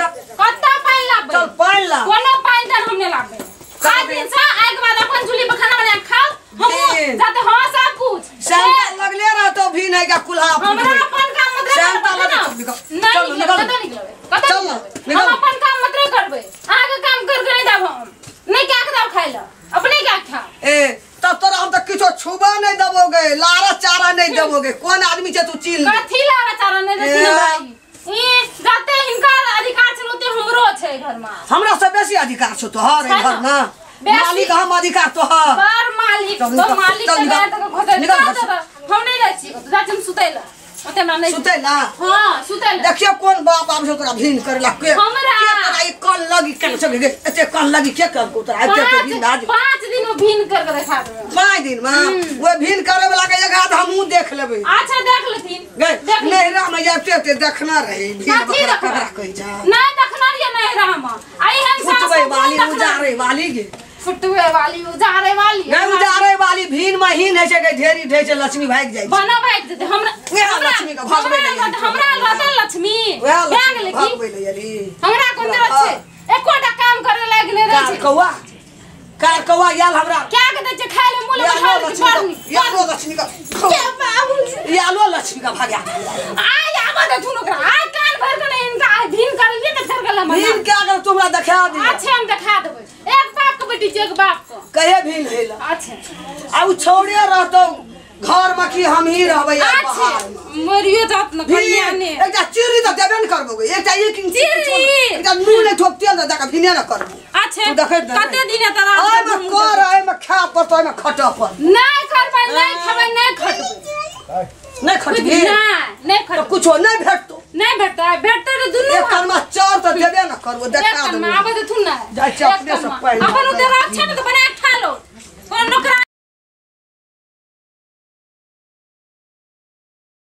गा कत्ता पाइन लाबे चल पाइन ला कोनो पाइन दर हमने लाबे खा दिन से आए के बाद अपन चूल्ही पे खाना बना खाओ हम जाते हां सब कुछ सेंटा लगले रह तो भी नहीं का कुल्हा हमरा अपन काम मत सेंटा लगे नहीं निकल निकल हम अपन काम मत करबे आगे काम कर नहीं देब हम नहीं क्या दाव खाइला अपने क्या खा ए तब तोरा हम त किछो छुबा नहीं देबोगे लारा चारा नहीं देबोगे कौन आदमी छे तू चिल कथि लारा चारा नहीं देती भाई ई जाते इनका अधिकार छे ओते हमरो छे घर में हमरा से बेसी अधिकार छो तोहर घर ना मालिक हम अधिकार तोहर पर मालिक तो मालिक के घर तक खोते निकल हम नहीं जाइ छी जा हम सुतैला ओते हमरा नहीं सुतैला हां सुतैला देखियो कोन बाप आब जो तोरा भीन करला के हमरा तोरा ई कल लगी के चल गे एते कल लगी के कर को तोरा एते के भीन आज 5 दिन में भीन कर के दिखा दे 5 दिन में वो भीन करे वाला के एक हाथ हमहु देख लेबे अच्छा देख लेथिन गे नहरा में जाते देखना रहे भीन बकरा ककरा कहि जा नहीं देखना रे नहरा में आई हम फुटवे वाली उजारे वाली गे फुटवे वाली उजारे वाली नहीं उजारे वाली भीन महीन है के ढेरी ढेर से लक्ष्मी भाग जाय बना भाग देते हमरा वेहा लक्ष्मी का भागबे नहीं हमरा लता लक्ष्मी वेहा लक्ष्मी भागबे नहीं अली हमरा कोन देर छे एकोटा काम करे लागले रे छे कार कौवा याल हमरा क्या कहते छे खाए ले मुले बैठा ले पड़नी यालो लक्ष्मी का के बाबू यालो लक्ष्मी का भाग आ आवा दे थुनो करा आ कान भर के इनका भीन कर लिए त कर गला भीन क्या अगर तुमरा दिखा दी अच्छा हम दिखा देबे एक बाप के बेटी एक बाप को कहे भीन हेला अच्छा आ उ छोड़े रहतो घर में की हम ही रहबै बाहर मरियो जात न कहिया ने एकटा चिरी त देबे न करबोगे एकटा एक इंच चिरी एकटा नून ले ठोक तेल दे का भिने न करबो अच्छा तू देखे कते दिन तरा आय में कर आय में खा पर तो में खट पर नहीं करबै नहीं खबै नहीं खटबै नहीं खटबी नहीं खट तो कुछो नहीं भेटतो नहीं भेटते तो दुनु एक कर्मा चार तो देबे न करबो देखा दे आबे थुन ना जा अपने सब पहले अपन उधर अच्छा न